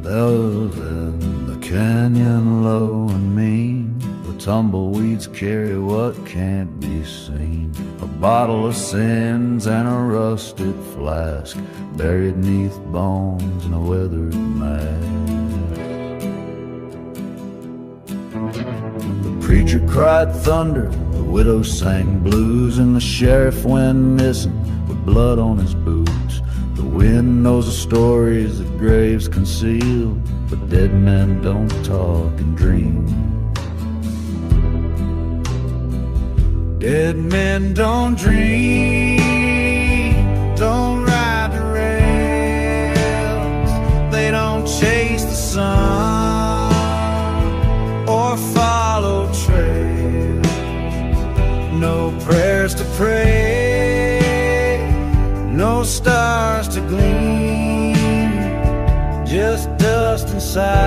Bells in the canyon low and mean, the tumbleweeds carry what can't be seen. A bottle of sins and a rusted flask, buried neath bones in a weathered mass. The preacher cried thunder, the widow sang blues, and the sheriff went missing with blood on his boots. The wind knows the stories that graves conceal, but dead men don't talk and dream. Dead men don't dream, don't ride the rails, they don't chase the sun or follow trails. No prayers to pray, no stars to gleam, just dust and silence.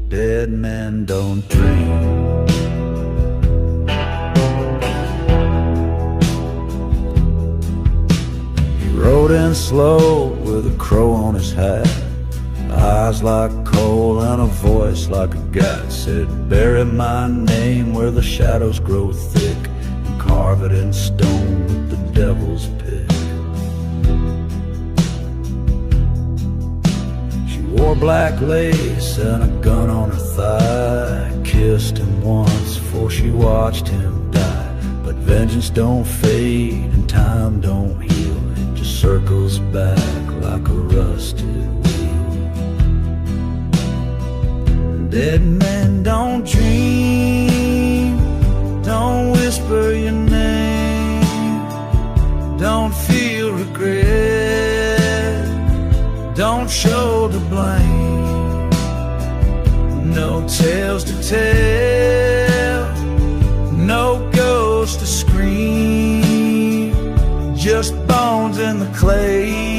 Dead men don't dream. He rode in slow with a crow on his hat, eyes like coal and a voice like a gat. Said, bury my name where the shadows grow thick, and carve it in stone with the devil's pick. She wore black lace and a gun on her thigh, kissed him once before she watched him die. But vengeance don't fade and time don't heal, it just circles back like a rusted wheel. Dead men don't dream, don't whisper your name, don't feel regret, don't show the blame. No tales to tell, no ghost to scream, just bones in the clay.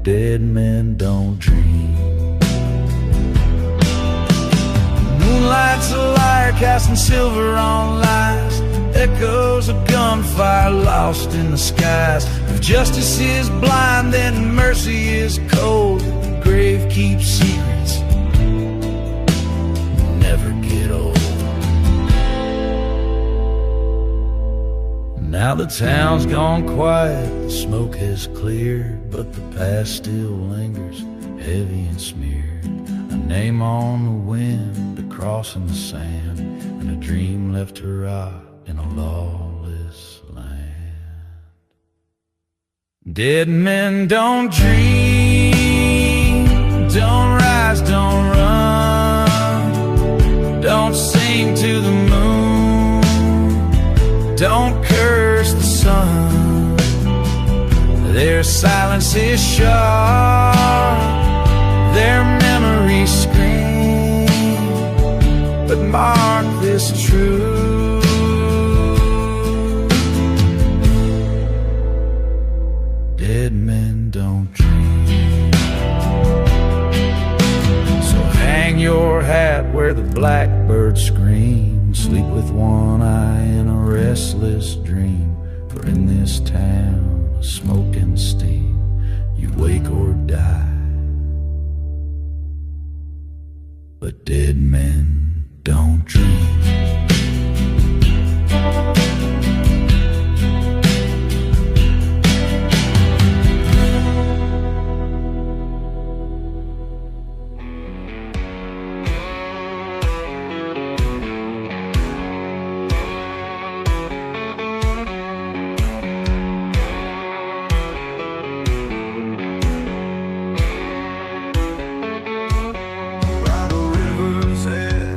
Dead men don't dream. Moonlight's a liar casting silver on lies, echoes of gunfire lost in the skies. If justice is blind, then mercy is cold. The grave keeps secrets, never get old. Now the town's gone quiet, the smoke has cleared, but the past still lingers, heavy and smeared. A name on the wind, a cross in the sand, and a dream left to rot in a lawless land. Dead men don't dream, don't rise, don't run, don't sing to the moon, don't curse the sun. Their silence is sharp, their memories scream, but mark this truth: dead men don't dream. So hang your hat where the blackbird screams, sleep with one eye in a restless dream. For in this town of smoke and steam, you wake or die, but dead men don't dream. By the river's edge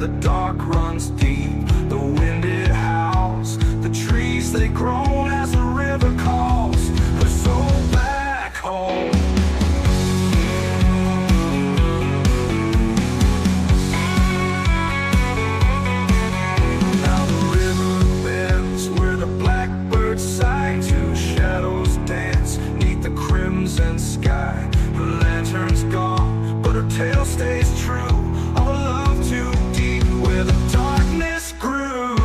the dark runs deep. The wind it howls, the trees they groan as the river calls her soul back home. Now the river bends where the blackbirds sigh, two shadows dance neath the crimson sky. The lantern's gone, but her tale stays true, of a love too deep where the darkness grew.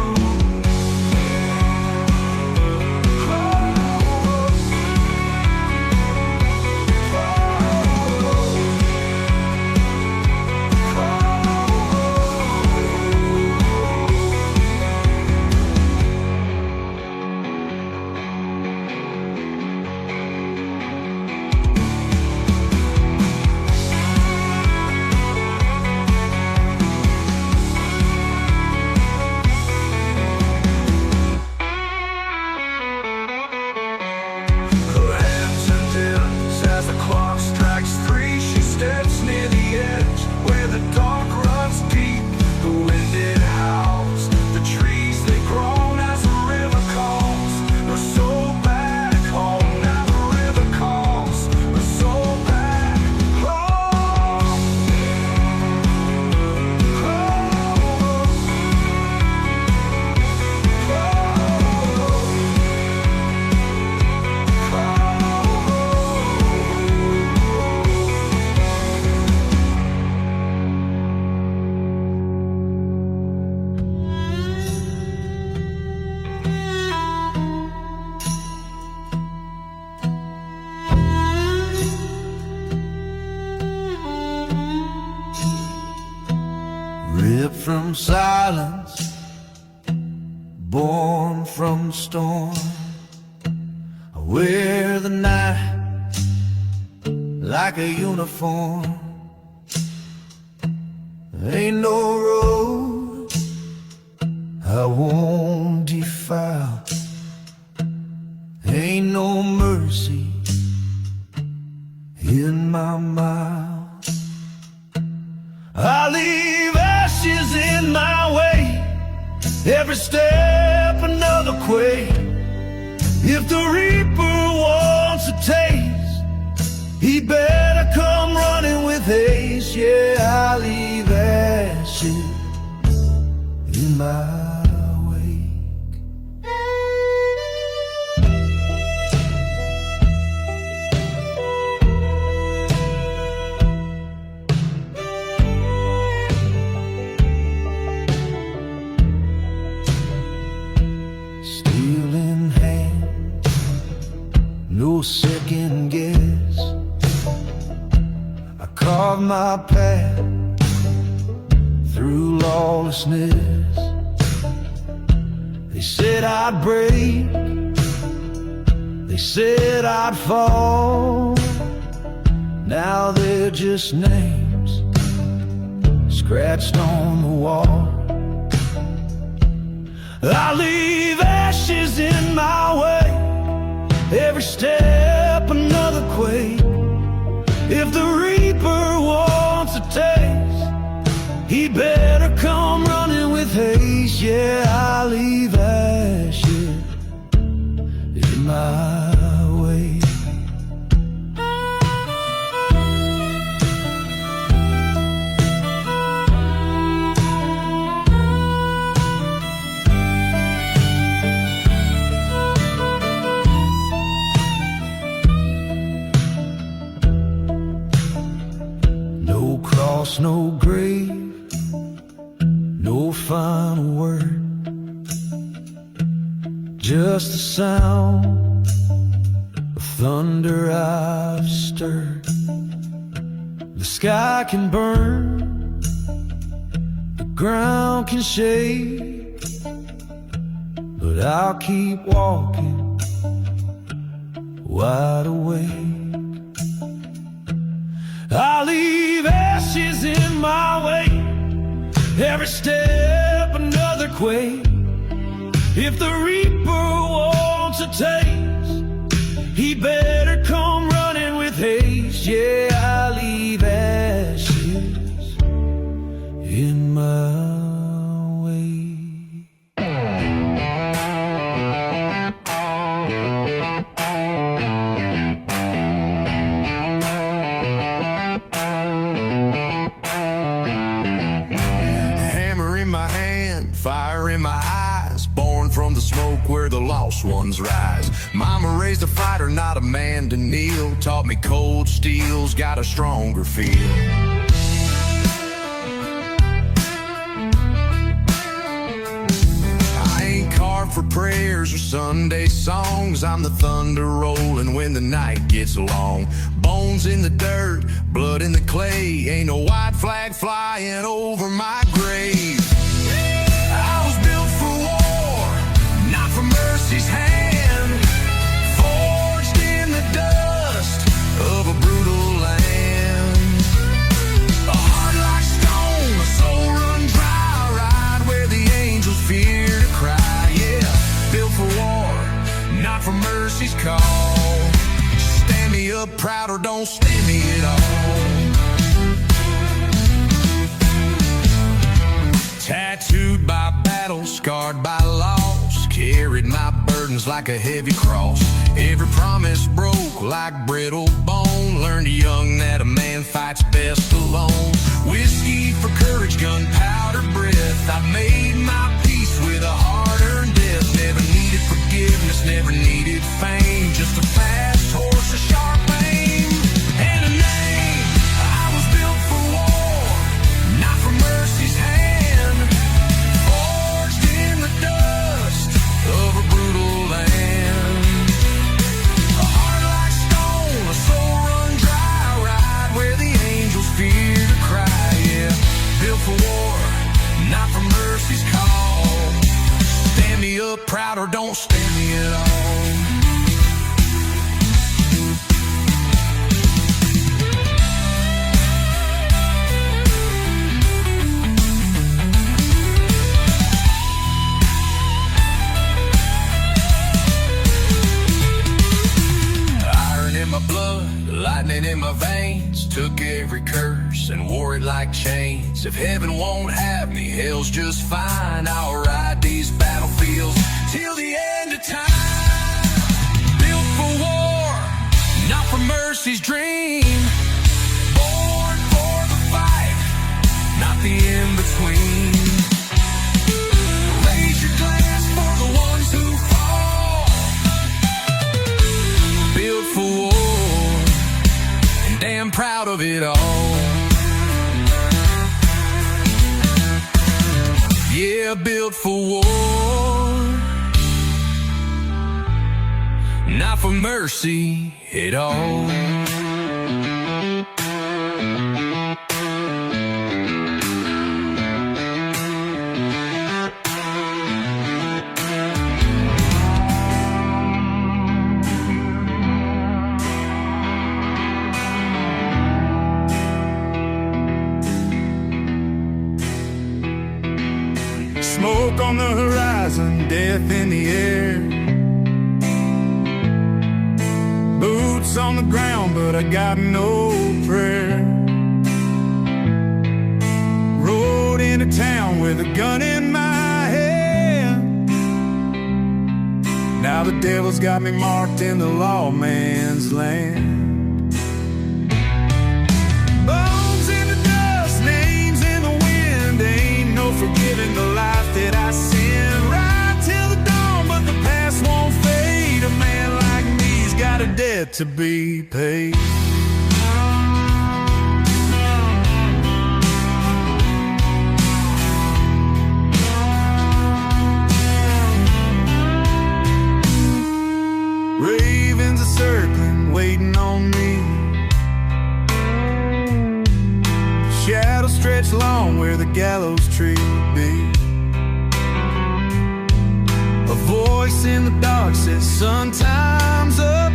Ripped from silence, born from the storm. I wear the night like a uniform. Ain't no road I won't defile. Ain't no mercy in my mile. I leave ashes in my way, every step another quake. If the reaper wants a taste, he better come running with haste. Yeah, I leave ashes in my no second guess. I carved my path through lawlessness. They said I'd break, they said I'd fall. Now they're just names scratched on the wall. I leave ashes in my way, every step another quake. If the reaper wants a taste, he better come running with haste. Yeah, I leave ashes in my way. No cross, no grave, no final word, just the sound of thunder I've stirred. The sky can burn, the ground can shake, but I'll keep walking, wide awake. I leave ashes in my way, every step another quake. If the reaper wants a taste, he better come running with haste. Yeah, I leave ashes in my lost ones rise. Mama raised a fighter, not a man to kneel. Taught me cold steel's got a stronger feel. For prayers or Sunday songs, I'm the thunder rolling when the night gets long. Bones in the dirt, blood in the clay, ain't no white flag flying over my grave. I was built for war, not for mercy's hand, forged in the dust of a brutal land. A heart like stone, a soul run dry, ride where the angels fear to cry. Built for war, not for mercy's call. Stand me up proud or don't stand me at all. Tattooed by battle, scarred by loss, carried my burdens like a heavy cross. Every promise broke like brittle bone. Learned young that a man fights best alone. Whiskey for courage, gunpowder breath. I made my peace with a hard-earned death. Never needed forgiveness, never needed fame. Just a fast horse, a sharp aim, and a name. I was built for war, not for mercy's hand. Forged in the dust of a brutal land. A heart like stone, a soul run dry, ride where the angels fear to cry. Yeah, built for war, not for mercy's call. Stand me up proud or don't stand me at all. Iron in my blood, lightning in my veins. Took every curse and wore it like chains. If heaven won't have me, hell's just fine. I'll ride these battlefields till the end of time. Built for war, not for mercy's dream. Born for the fight, not the in-between. Raise your glass for the ones who fall. Built for war, and damn proud of it all. Yeah, built for war, not for mercy at all. Smoke on the horizon, death in the air. Boots on the ground, but I got no prayer. Rode into town with a gun in my hand. Now the devil's got me marked in the lawman's land. Forgiving the life that I sin, right till the dawn, but the past won't fade. A man like me's got a debt to be paid. Ravens are circling, waiting on me. Shadows stretch long where the gallows tree would be. A voice in the dark says, son, time's up.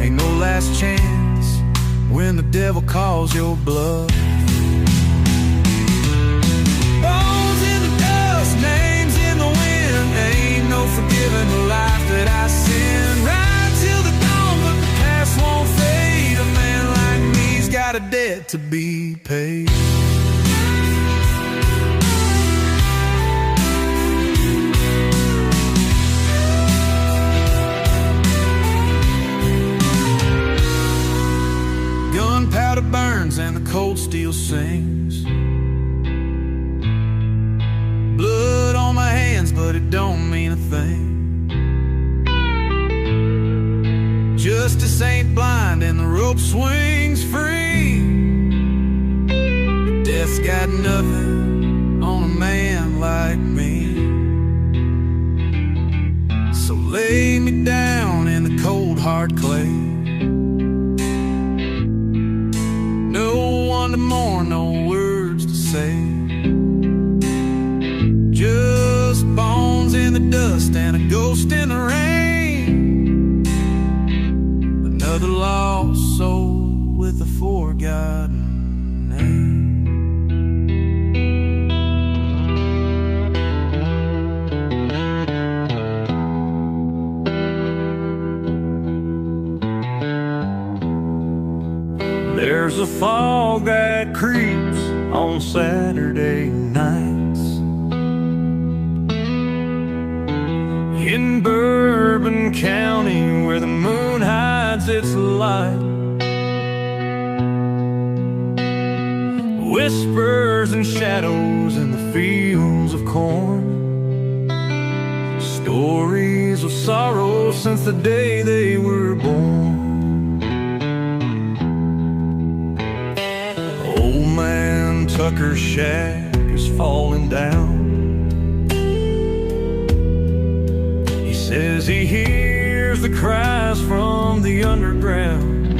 Ain't no last chance when the devil calls your bluff. Bones in the dust, names in the wind. Ain't no forgiving the life that I sin. Right till the dawn, but the past won't fade. A man like me's got a debt to be paid. Gunpowder burns and the cold steel sings. Blood on my hands, but it don't mean a thing. justice ain't blind and the rope swings free. Death's got nothing on a man like me. So lay me down in the cold hard clay. No one to mourn, no words to say. Just bones in the dust and a ghost in the rain. Another lost soul with a forgotten name. There's a fog that creeps on Saturday nights in Bourbon County, where the moon hides its light. Whispers and shadows in the fields of corn. Stories of sorrow since the day they were born. Old man Tucker's shack is falling down. He says he hears the cries from the underground.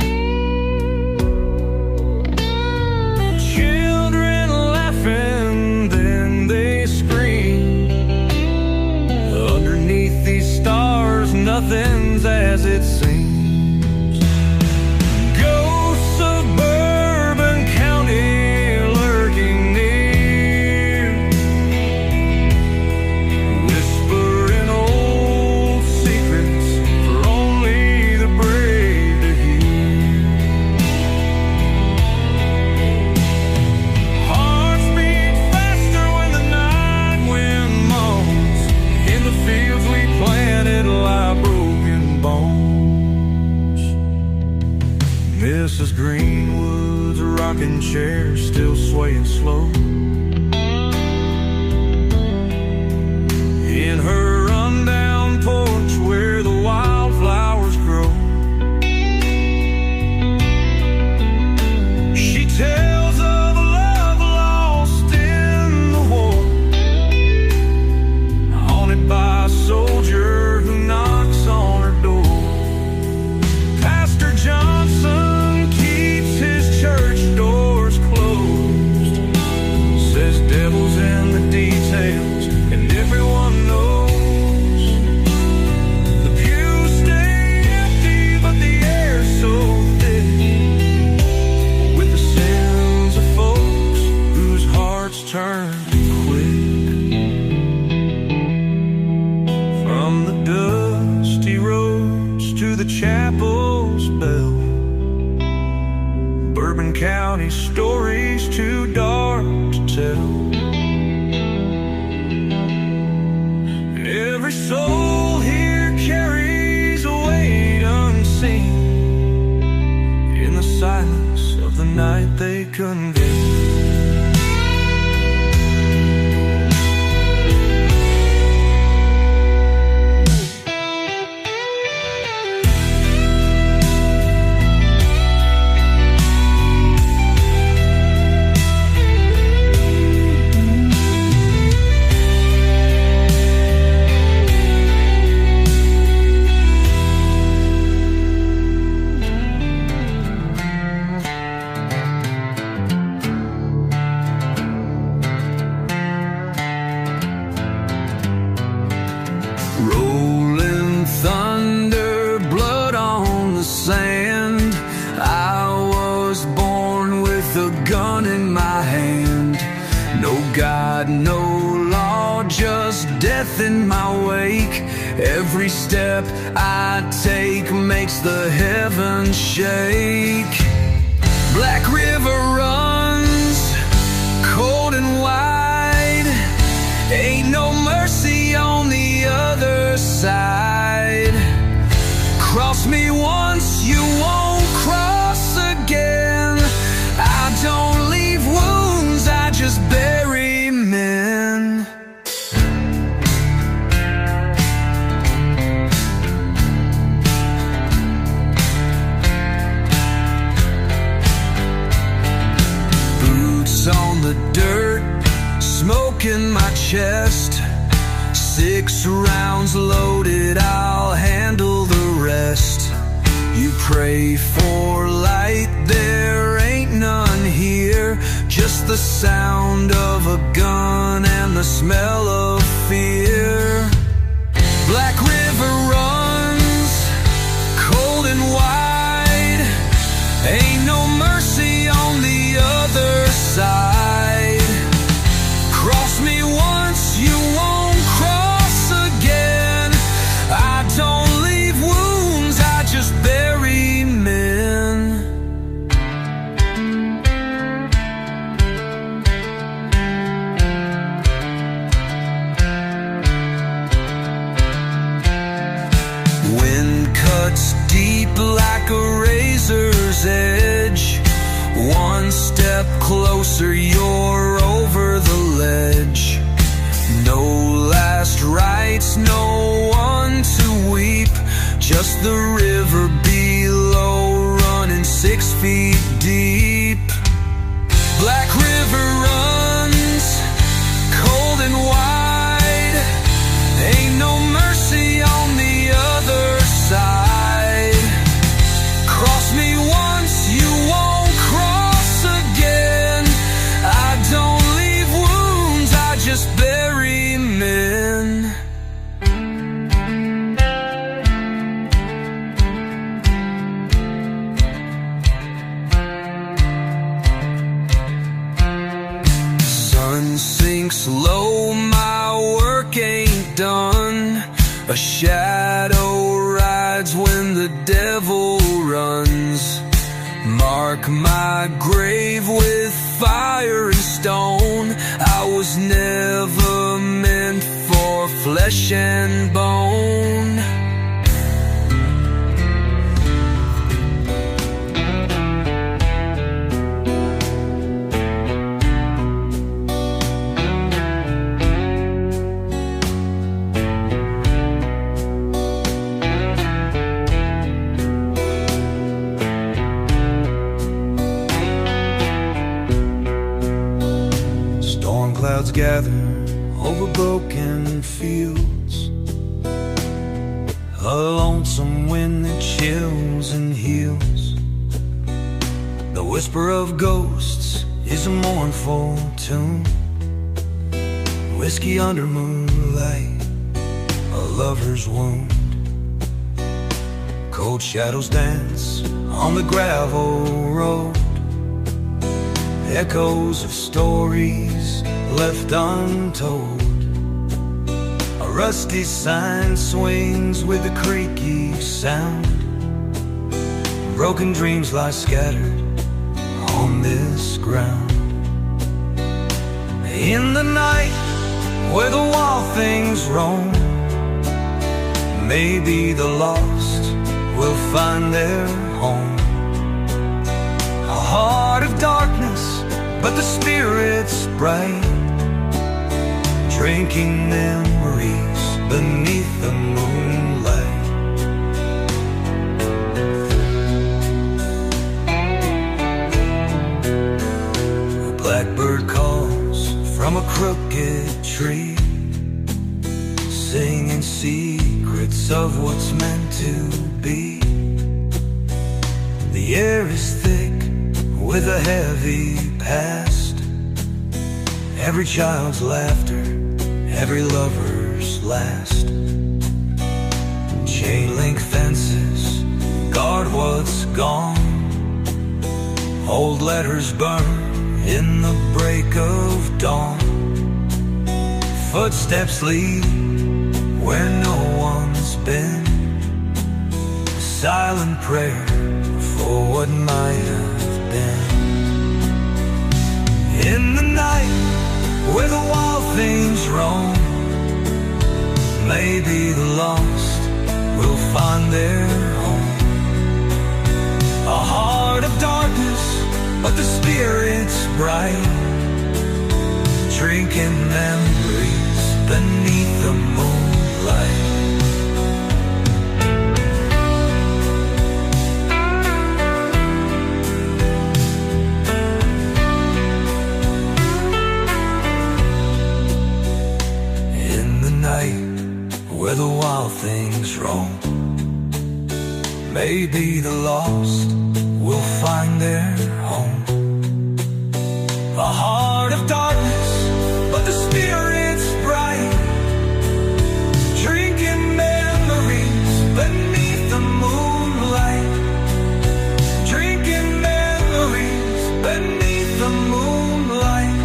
Children laughing, then they scream. Underneath these stars, nothing's as it seems. Ghosts of Bourbon County lurking near, whispering old secrets for only the brave to hear. Hearts beat faster when the night wind moans. In the fields we planted lie broken bones. Mrs. Greenwood's rocking chair still swaying slow. In her rundown porch where the wildflowers grow, she tells of a love lost in the war, haunted by a soldier who knocks on her door. Pastor Johnson keeps his church doors closed, says devil's in the details and everyone knows. The pews stay empty but the air's so thick with the sins of folks whose hearts turn quick. From the dusty roads to the chapel's bell, Bourbon County stories too dark to tell. Every soul here carries a weight unseen in the silence of the night they convey. Rolling thunder, blood on the sand. I was born with a gun in my hand. No God, no law, just death in my wake. Every step I take makes the heavens shake. Black River runs cold and wide. Ain't no mercy on the other side. Cross me once, you won't cross again. I don't leave wounds, I just bury men. the dirt, smoke in my chest. 6 rounds loaded, I'll handle the rest. You pray for light, there ain't none here. Just the sound of a gun and the smell of fear. Black River runs cold and wide. Ain't no mercy on the other side. Cross me once, you won't cross again. I don't leave wounds, I just bury men. Wind cuts deep like a razor's edge. One step closer, you're over the ledge. No last rites, no one to weep. Just the river below, running 6 feet deep. Black River runs cold and wide. Ain't no mercy on the other side. Cross me once, you won't cross again. I don't leave wounds, I just bury men. Sun sinks low, my work ain't done. A shadow rides when the devil runs. Mark my grave with fire and stone. I was never meant for flesh and bone. Clouds gather over broken fields. A lonesome wind that chills and heals. The whisper of ghosts is a mournful tune. Whiskey under moonlight, a lover's wound. Cold shadows dance on the gravel road. Echoes of stories left untold. A rusty sign swings with a creaky sound. Broken dreams lie scattered on this ground. In the night where the wild things roam, maybe the lost will find their home. A heart of darkness, but the spirit's bright, drinking memories beneath the moonlight. A blackbird calls from a crooked tree, singing secrets of what's meant to be. The air is thick with a heavy past. Every child's laughter, every lover's last. Chain link fences guard what's gone. Old letters burn in the break of dawn. Footsteps lead where no one's been. A silent prayer for what might have been. In the night where the wild things roam, maybe the lost will find their home. A heart of darkness, but the spirit's bright, drinking memories beneath the moonlight. Maybe the lost will find their home. A heart of darkness, but the spirit's bright, drinking memories beneath the moonlight, drinking memories beneath the moonlight.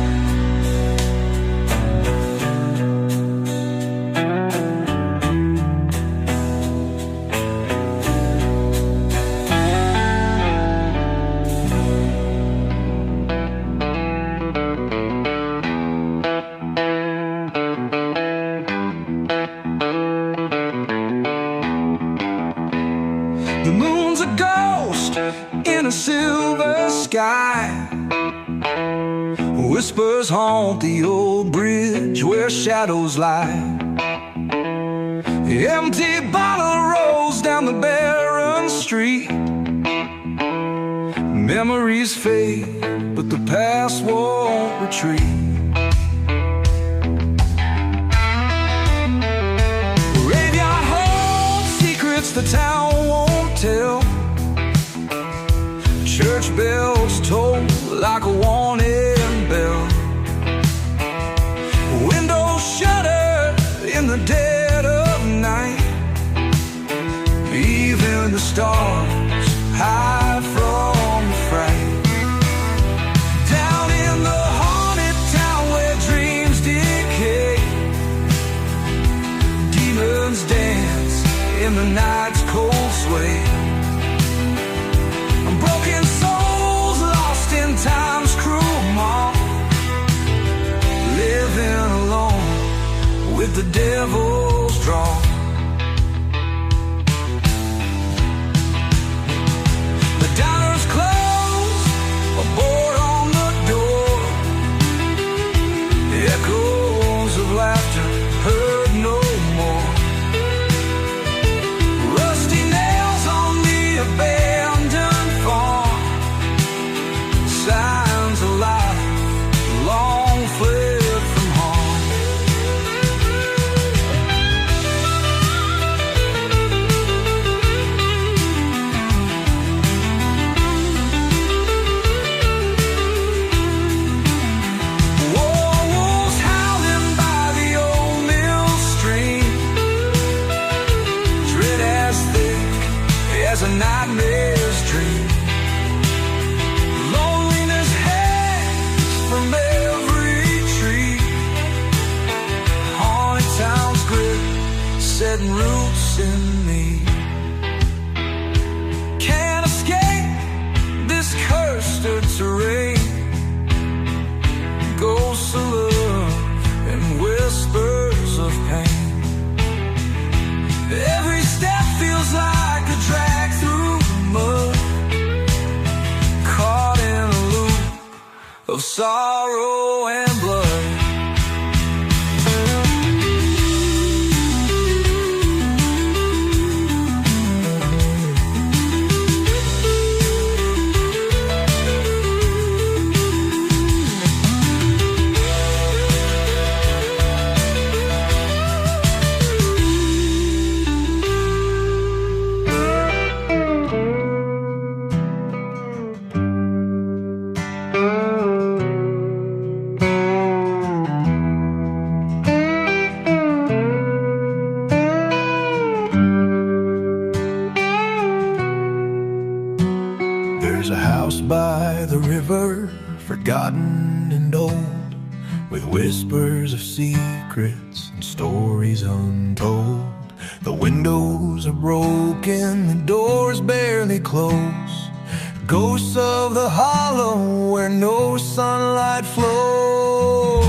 The moon's a ghost in a silver sky. Whispers haunt the old bridge where shadows lie. The empty bottle rolls down the barren street. Memories fade, but the past won't retreat. Graveyard holds secrets the town won't tell. Church bells toll like a warning bell. Windows shutter in the dead of night. Even the stars hide from the fright. Down in the haunted town where dreams decay, demons dance in the night's cold sway. Broken souls lost in time's cruel maw, living alone with the devil's draw. The diner's closed, a board on the door. The echoes of laughter heard no more. Rusty nails on the abandoned farm, signs of life long fled from harm. War wolves howling by the old mill stream, dread as thick as a nightmare's dream. Loneliness hangs from every tree. Haunted town's grip setting roots in me. Can't escape this cursed terrain. Ghosts of love and whispers of pain. Every step feels like a drag through mud, caught in a loop of sorrow and blood. There's a house by the river, forgotten and old, with whispers of secrets and stories untold. The windows are broken, the doors barely close. Ghosts of the hollow where no sunlight flows.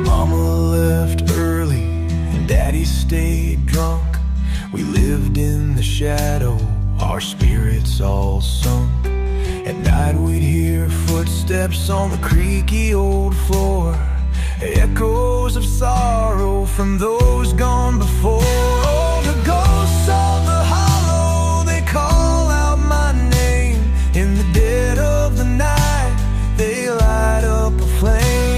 Mama left early and Daddy stayed drunk. We lived in the shadow, our spirits all sunk. At night we'd hear footsteps on the creaky old floor, echoes of sorrow from those gone before. Oh, the ghosts of the hollow, they call out my name. In the dead of the night, they light up a flame.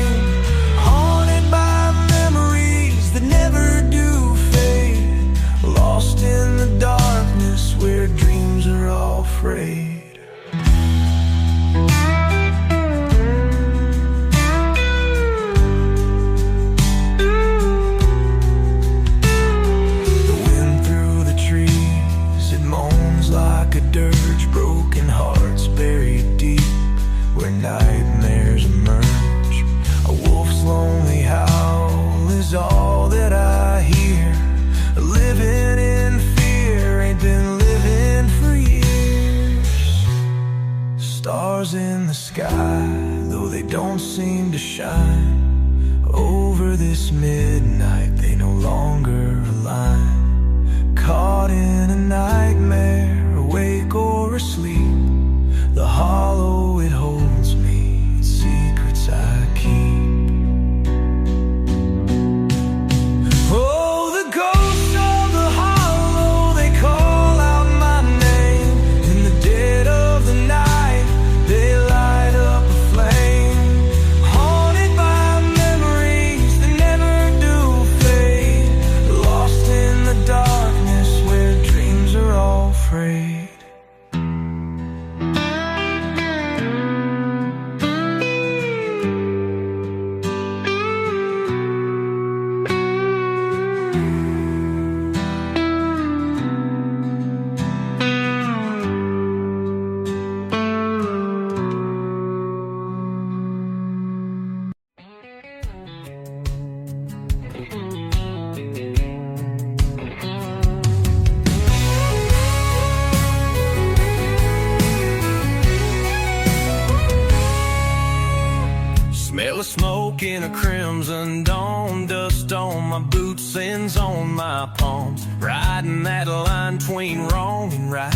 stars in the sky, though they don't seem to shine over this midnight, they no longer align. Caught in a nightmare, awake or asleep, the hollow it holds me, its secrets I keep. Oh, the ghosts of the hollow, they call out my name. In the dead of the night, they light up a flame. Haunted by memories that never do fade, lost in the darkness where dreams are all frayed. Smell of smoke in a crimson dawn, dust on my boots, sins on my palms. Riding that line between wrong and right,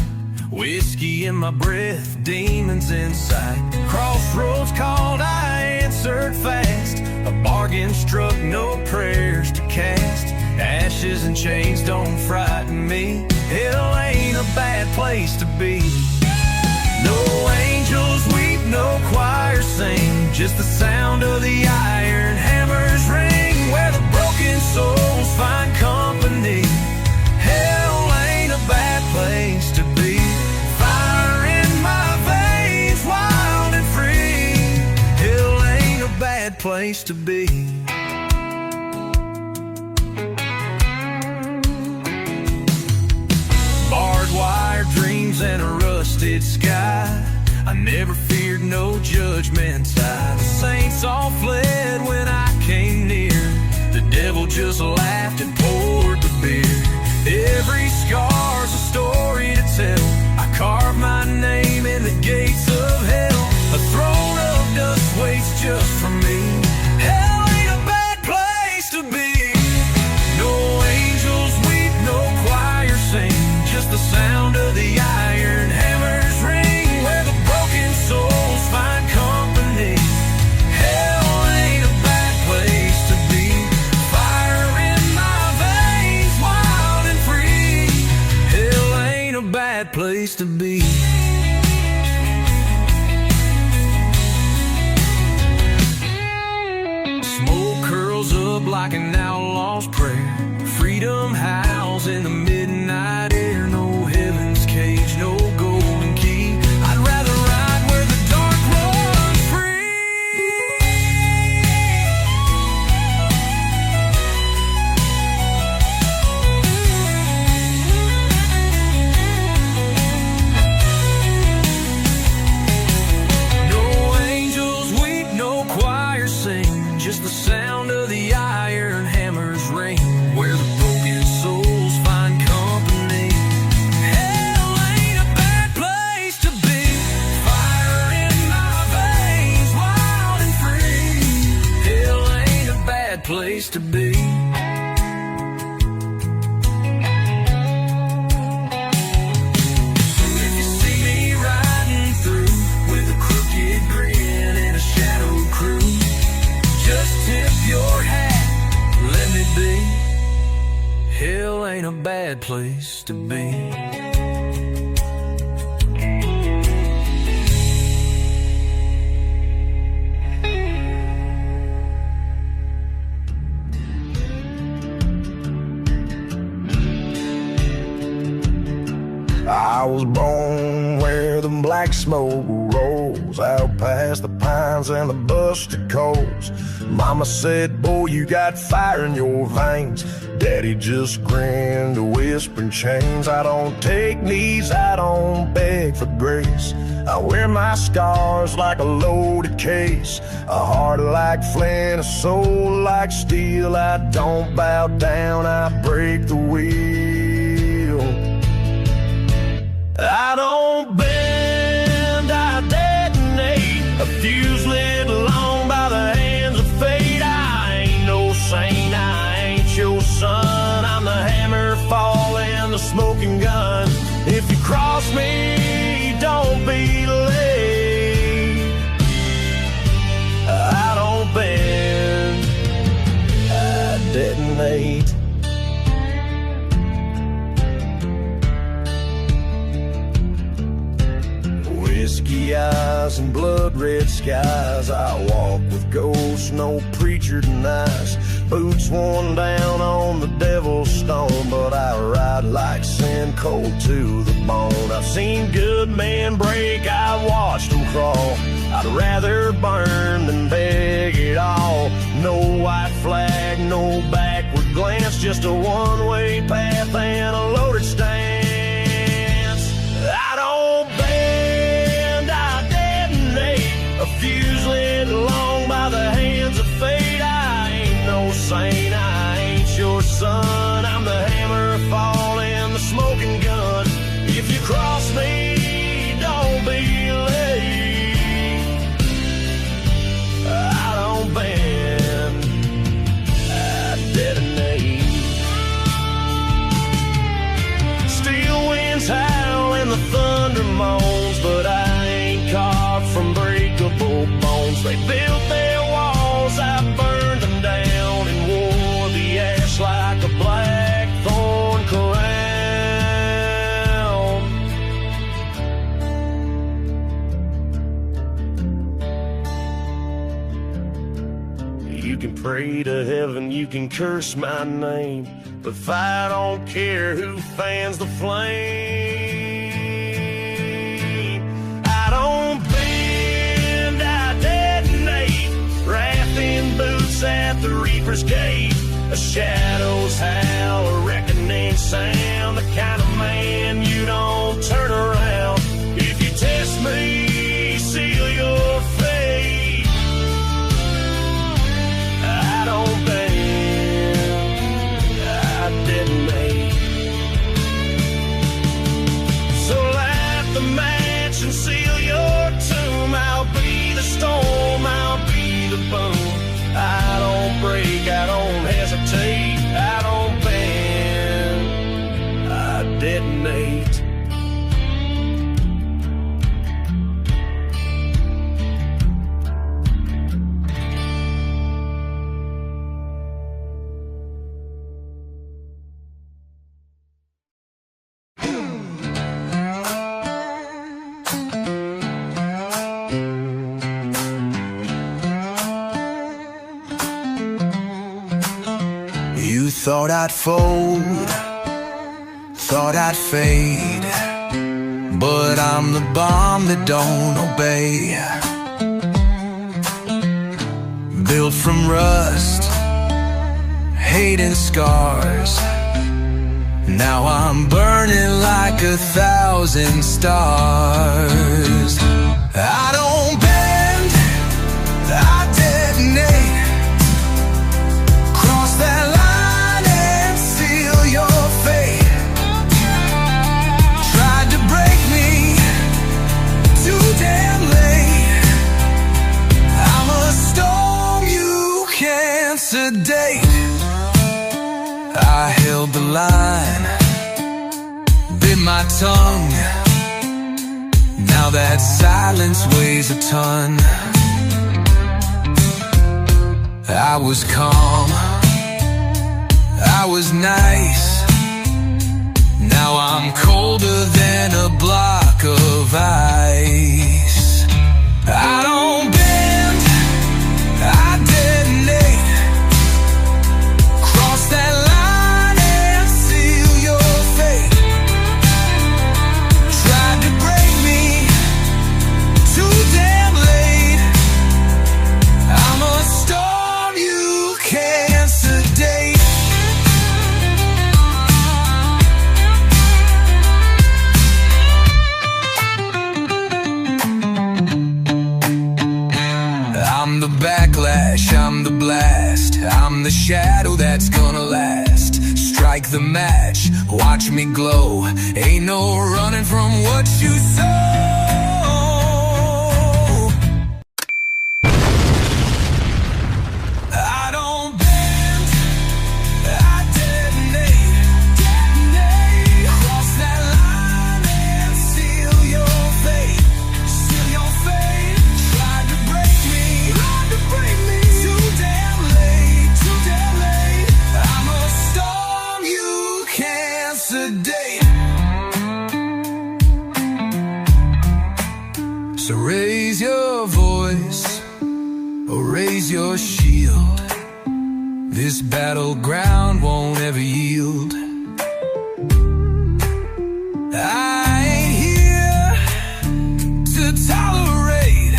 whiskey in my breath, demons in sight. Crossroads called, I answered fast. A bargain struck, no prayers to cast. Ashes and chains don't frighten me. Hell ain't a bad place to be. No angels weep, no choir sing, just the sound of the iron hammers ring, where the broken souls find company. Hell ain't a bad place to be. Fire in my veins, wild and free. Hell ain't a bad place to be. Barbed wire dreams and a rusted sky, I never feared no judgment tide. The saints all fled when I came near, the devil just laughed and poured the beer. Every scar's a story to tell, I carved my name in the gates of hell. A throne of dust waits just for me. Hell ain't a bad place to be. No angels weep, no choir sing, just the sound of the iron hammers ring, where the broken souls find company. Hell ain't a bad place to be. Fire in my veins, wild and free. Hell ain't a bad place to be. Smoke curls up like an outlaw's prayer. Freedom howls in the midnight air. No heaven's cage, no golden key. I'd rather ride where the dark runs free. No angels weep, no choir sing, just the sound of the iron hammers ring, where the broken souls find company. Hell ain't a bad place to be. Fire in my veins, wild and free. Hell ain't a bad place to be. So if you see me riding through with a crooked grin and a shadow crew, just tip your hat, let me be. Hell ain't a bad place to be. I was born where the black smoke rolls out past the pines and the busted coals. Mama said, boy, you got fire in your veins. Daddy just grinned, whispering chains. I don't take knees, I don't beg for grace. I wear my scars like a loaded case, a heart like flint, a soul like steel. I don't bow down, I break the wheel. I don't bend, I detonate. a fuse lit long by the hands of fate. I ain't no saint, I ain't your son. I'm the hammer falling, the smoking gun. If you cross me, don't be late. I don't bend, I detonate. Whiskey eyes and blood red skies. I walk with ghosts, no preacher denies. Boots worn down on the devil's stone, but I ride like sin, cold to the bone. I've seen good men break, I've watched them crawl. I'd rather burn than beg it all. No white flag, no backward glance, just a one-way path and a loaded stance. I don't bend, I detonate, a fuse lit long by the hands of fate. I ain't no saint, I ain't your son. I'm the hammer falling, the smoking gun. If you cross me, don't be late. I don't bend, I detonate. Steel winds howl and the thunder moans, but I ain't carved from breakable bones. They built their walls, I burned them down and wore the ash like a blackthorn crown. You can pray to heaven, you can curse my name, but if I don't care who fans the flame, I don't bend, I detonate. Wrath in boots at the reaper's gate. A shadow's howl, a reckoning sound. The kind of man you don't turn around. If you test me, seal your fate. I don't bend, I detonate. So light the match and seal your tomb. I'll be the storm, I'll be the boom. I don't break, I don't hesitate. I don't bend, I detonate. You thought I'd fold, thought I'd fade, but I'm the bomb that don't obey. Built from rust, hate and scars. Now I'm burning like 1,000 stars. I don't bend, I detonate. Cross that line and seal your fate. Tried to break me, too damn late. I'm a storm you can't sedate. I held the line, bit my tongue. Now that silence weighs a ton. I was calm, I was nice. Now I'm colder than a block of ice. I don't bend, I detonate. Cross that line and seal your fate. Tried to break me, too damn late. I'm a storm you can't sedate. I'm the backlash, I'm the blast. I'm the shadow that's gonna last. Strike the match, watch me glow. Ain't no running from what you sow. Oh, raise your shield. This battleground won't ever yield. I ain't here to tolerate.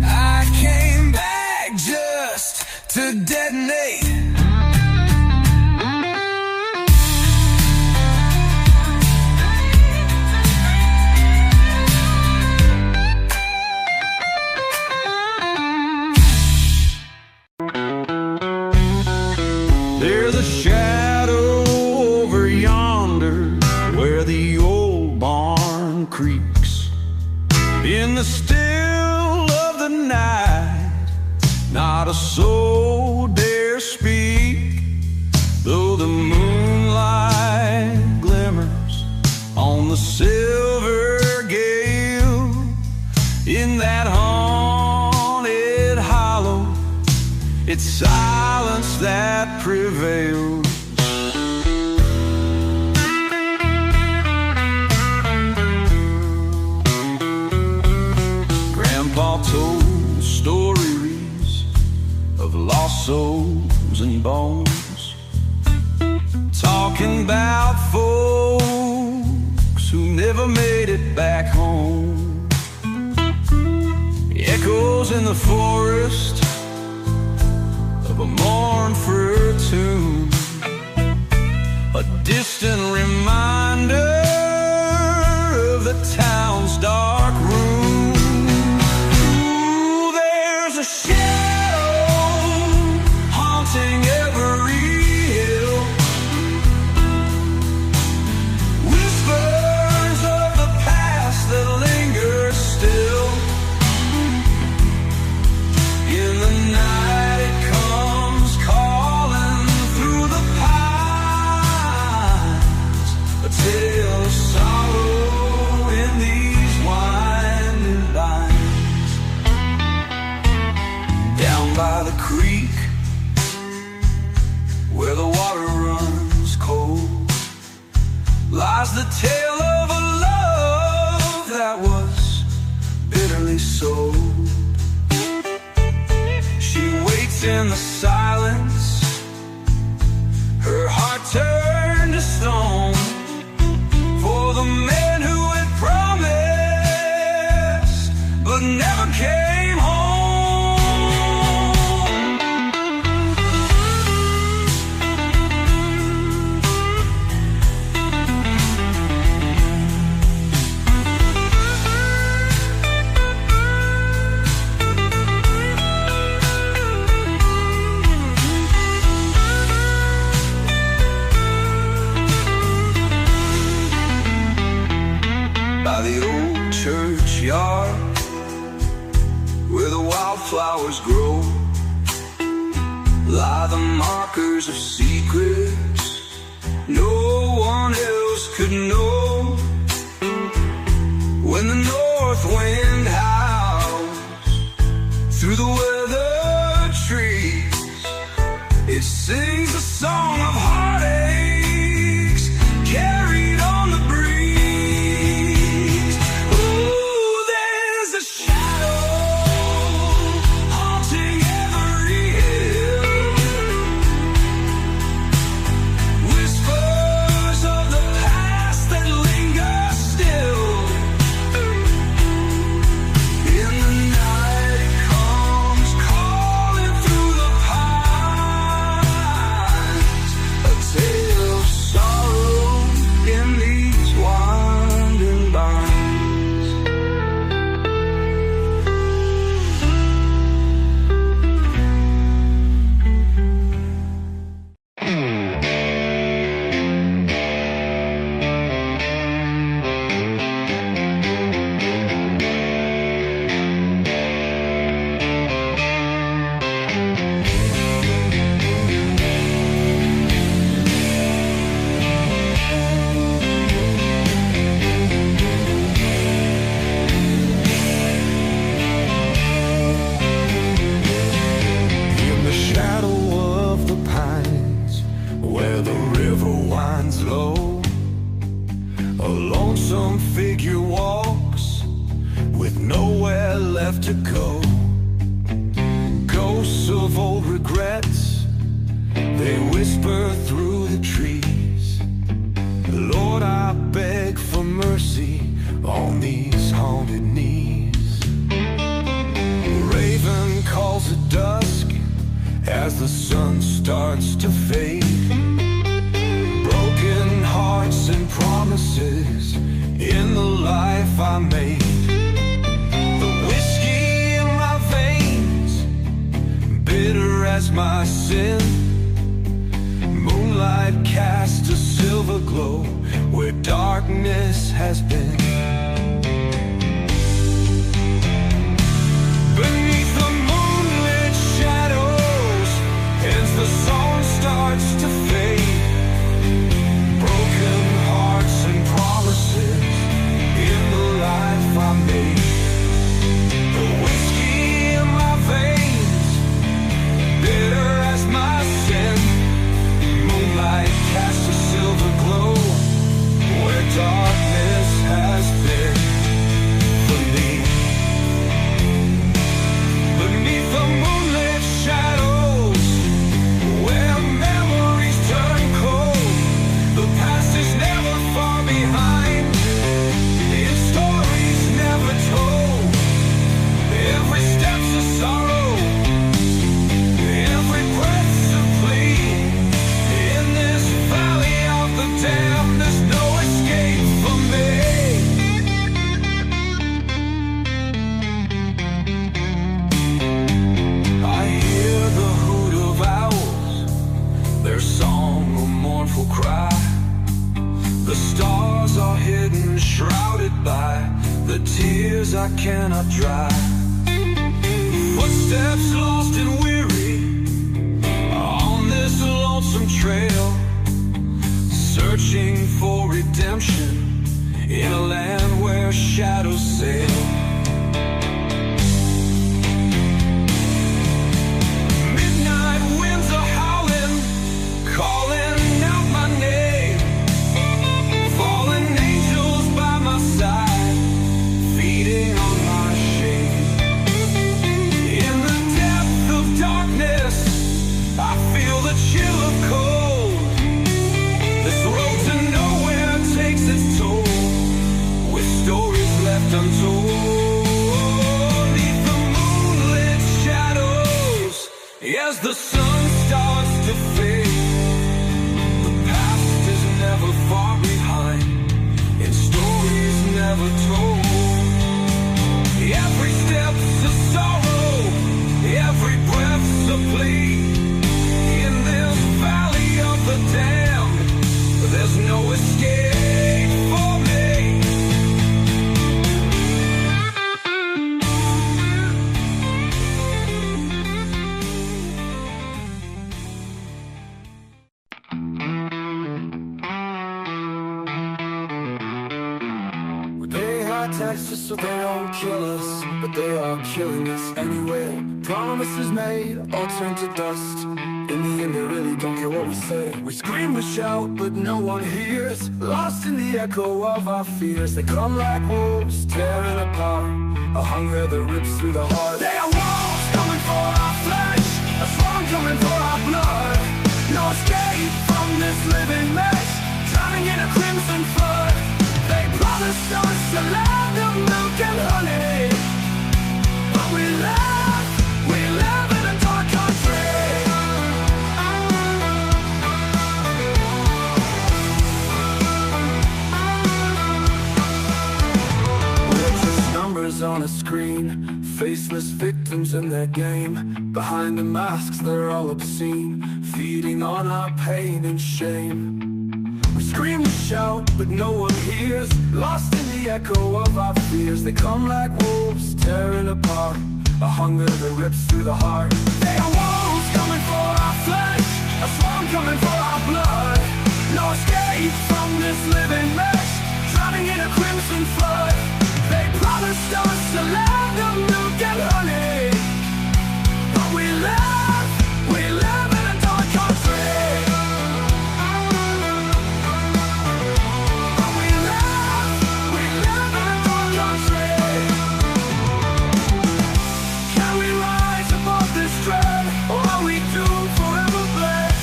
I came back just to detonate. There's a shadow over yonder where the old barn creaks. In the still of the night, not a soul dare speak. Though the moonlight glimmers on the silver gale, in that haunted hollow, it's silence that prevails. Grandpa told stories of lost souls and bones, talking about folks who never made it back home. Echoes in the forest of a mournful tune, a distant reminder of the town's dark room. Ooh, there's a shadow haunting every hill, whispers of the past that linger still. In the night it comes calling through the pines, a tale of sorrow in these winding lines. Down by the creek where the water runs cold lies the tale of a love that was bitterly sold. She waits in the silence, her heart turned to stone, for the man who had promised but never came home. By the old churchyard where the wildflowers grow lie the markers of secrets no one else could know. When the north wind howls through the weathered trees, it sings a song of heartaches carried on the breeze. Whispers of the past that as the sun starts to fade. Broken hearts and promises in the life I made. The whiskey in my veins, bitter as my sin. Moonlight casts a silver glow where darkness has been. Beneath the moonlit shadows, as the song starts to fade. Broken hearts and promises in the life I made. The whiskey in my veins, bitter as my sin. Moonlight casts a silver glow where darkness has been for me. Beneath the moonlit shadows, where memories turn cold, the past is never far behind. Its stories never told. Every step's a sorrow, every breath's a plea. In this valley of the damned, there's no escape for me. I hear the hoot of owls, their song a mournful cry. The stars are hidden, shrouded by the tears I cannot dry. Footsteps lost and weary on this lonesome trail, searching for redemption in a land where shadows sail. Midnight winds are howling, calling out my name. Fallen angels by my side, feeding on my shame. In the depth of darkness, I feel the chill of cold. This road to nowhere takes its toll, with stories left untold. Neath the moonlit shadows, as the sun starts to fade. The past is never far behind, in stories never told. Every step's a sorrow, every breath's a plea. In this valley of the damned, there's no escape for me. We pay high taxes so they don't kill us, but they are killing us anyway. Promises made all turn to dust. In the end, they really don't care what we say. We scream, we shout, but no one hears. Lost in the echo of our fears. They come like wolves, tearing apart a hunger that rips through the heart. They are wolves coming for our flesh, a swarm coming for our blood. No escape from this living mess, drowning in a crimson flood. They promised us a land of milk and honey, but we live in a dark country. We're just numbers on a screen, faceless victims in their game. Behind the masks they're all obscene, feeding on our pain and shame. We scream, we shout, but no one hears. Lost in the echo of our fears. They come like wolves, tearing apart a hunger that rips through the heart. They are wolves coming for our flesh, a swarm coming for our blood. No escape from this living mess, drowning in a crimson flood. They promised us a land of milk and honey, but we live in a dark country. But we live in a dark country. Can we rise above this dread, or are we doomed forever bled?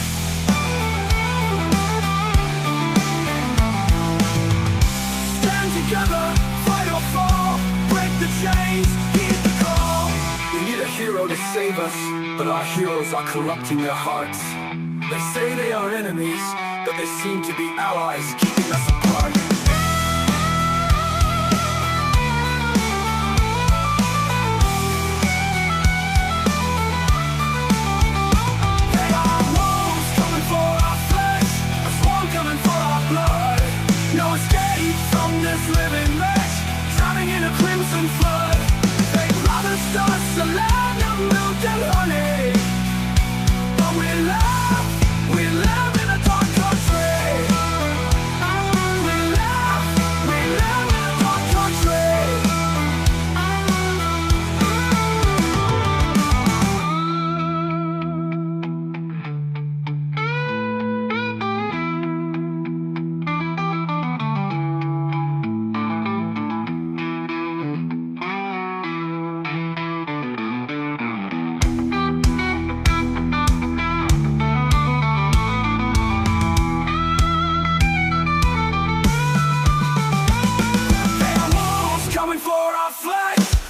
Stand together, fight or fall, break words are corrupting their hearts. They say they are enemies, but they seem to be allies, keeping us apart. They are wolves coming for our flesh, a swarm coming for our blood. No escape from this living mesh, drowning in a crimson flood. They promised us a land of milk and honey, but we live in a dark country. We live in a dark country.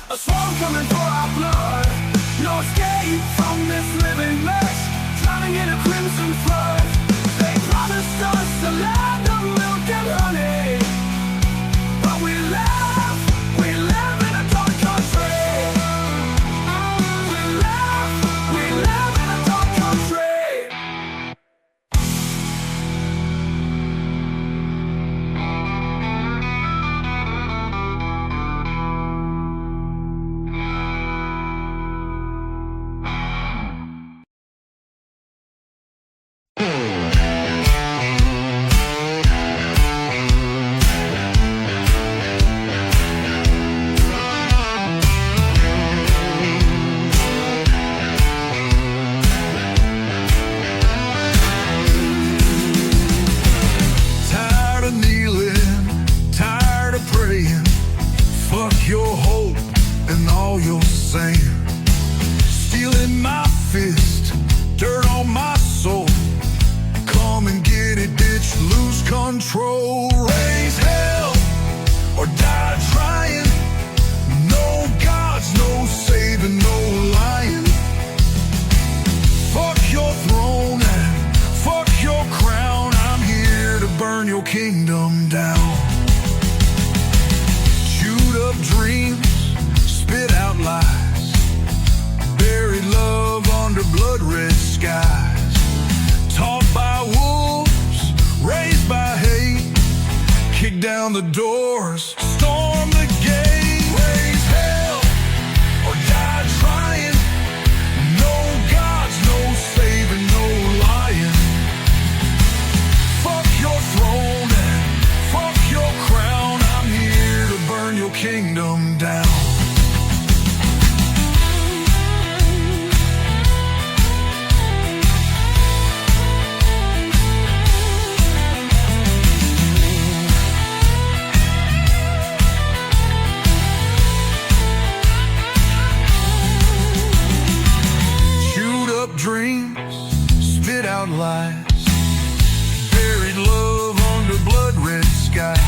A swarm coming for our blood. No escape from this living mess, drowning in a crimson flood. They promised us a land of milk and honey, but we live in a dark country. We live in a dark country. Tired of kneeling, tired of praying. Fuck your hope and all your saying. Steel in my fist, dirt on my soul. Come and get it, bitch, lose control. Raise hell or die trying. No gods, no saving, no lying. Fuck your throne and fuck your crown. I'm here to burn your kingdom down. Chewed up dreams, spit out lies. Buried love under blood red skies. Taught by wolves, raised by hate. Kick down the doors, storm the gate. Raise hell or die trying. No gods, no saving, no lying. Fuck your throne and fuck your crown. I'm here to burn your kingdom down. Chewed up dreams, spit out lies. Buried love under blood red skies.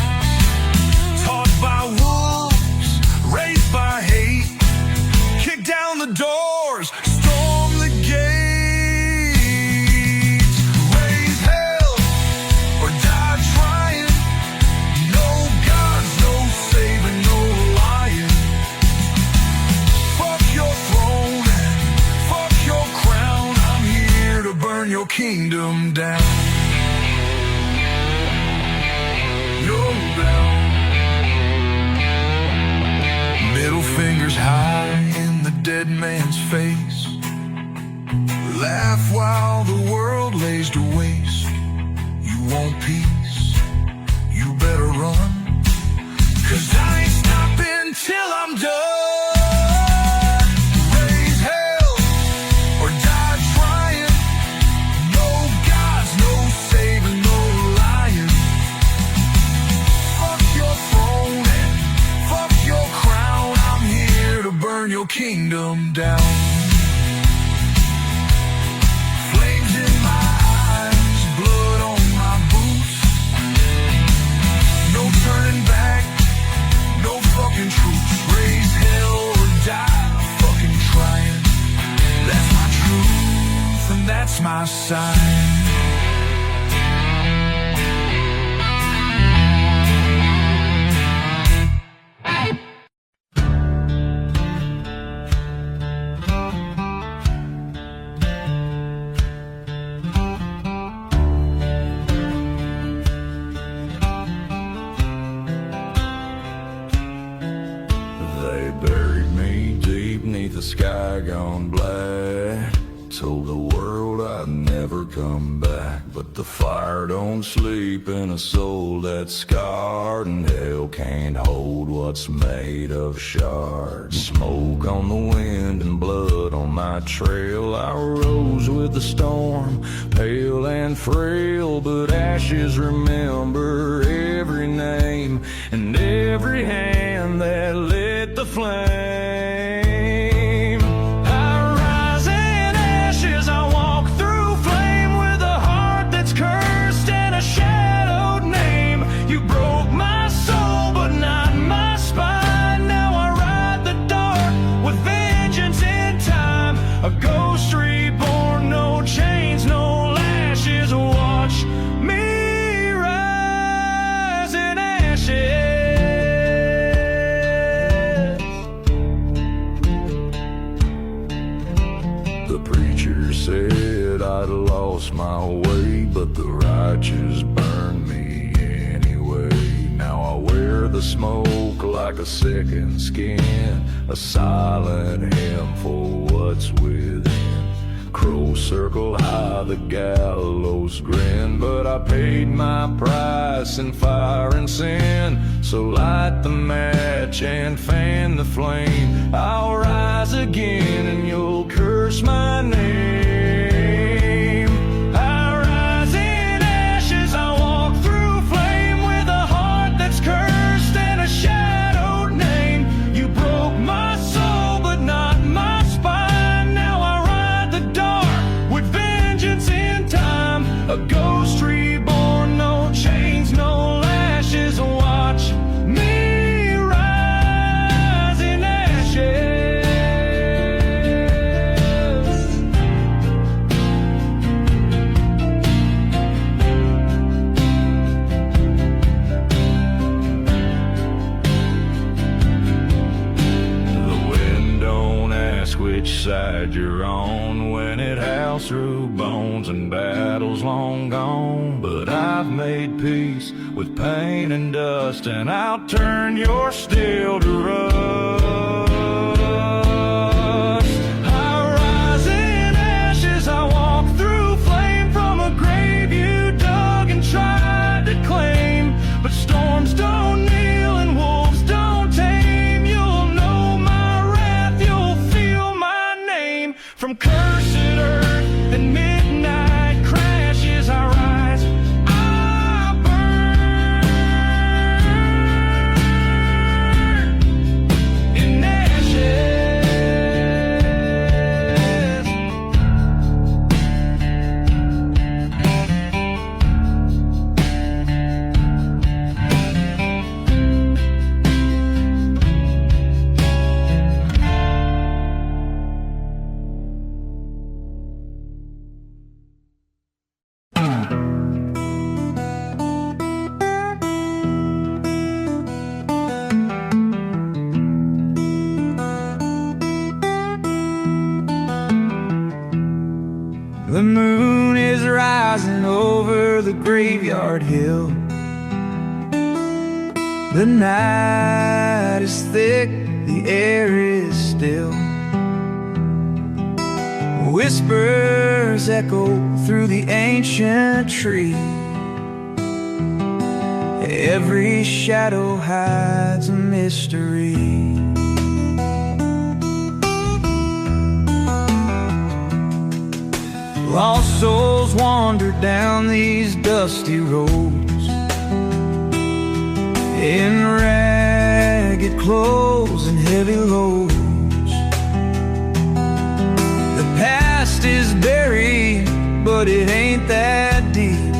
Taught by wolves, raised by hate. Kick down the doors, storm the gates. Raise hell or die trying. No gods, no saving, no lying. Fuck your throne and fuck your crown. I'm here to burn your kingdom down. You're down. Middle fingers high in the dead man's face. Laugh while the world lays to waste. You want peace, you better run. 'Cause I ain't stopping till I'm done. Raise hell or die trying. No gods, no saving, no lying. Fuck your throne and fuck your crown. I'm here to burn your kingdom down. Flames in my eyes, blood on my boots. No turning and that's my sign. Sky gone black, told the world I'd never come back, but the fire don't sleep in a soul that's scarred, and hell can't hold what's made of shards. Smoke on the wind and blood on my trail, I rose with the storm, pale and frail, but ashes remember every name and every hand that lit the flame. A ghost reborn, no chains, no lashes. Watch me rise in ashes. The preacher said I'd lost my way, but the righteous burned me anyway. Now I wear the smoke like a second skin, a silent hymn for what's within. Crows circle high, the gallows grin, but I paid my price in fire and sin. So light the match and fan the flame, I'll rise again and you'll curse my name. I rise in ashes, I walk through flame with a heart that's cursed and a shadowed name. You broke my soul but not my spine, now I ride the dark with vengeance in time. A ghost reborn, no chains, no lashes. Watch me rise in ashes. The wind don't ask which side you're on when it howls through bones and battles long gone. But I've made peace with pain and dust, and I'll turn your steel to rust. I rise in ashes, I walk through flame from a grave you dug and tried to claim. But storms don't kneel and wolves don't tame. You'll know my wrath, you'll feel my name. From cursed earth and midnight crashes, I rise, I burn in ashes. The moon is rising over the graveyard hill. The night is thick, the air is still. Whispers echo through the ancient tree. Every shadow hides a mystery. Lost souls wander down these dusty roads in ragged clothes and heavy loads. The past is buried, but it ain't that deep.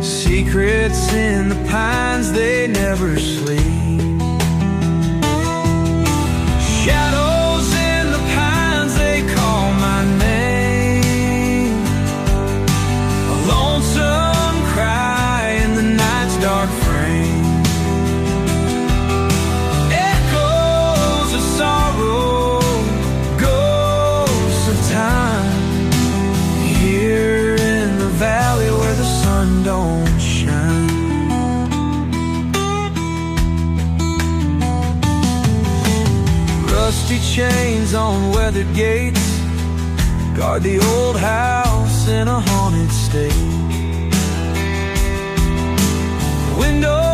Secrets in the pines, they never sleep. Shadows in the pines, they call my name. chains on weathered gates guard the old house in a haunted state. Windows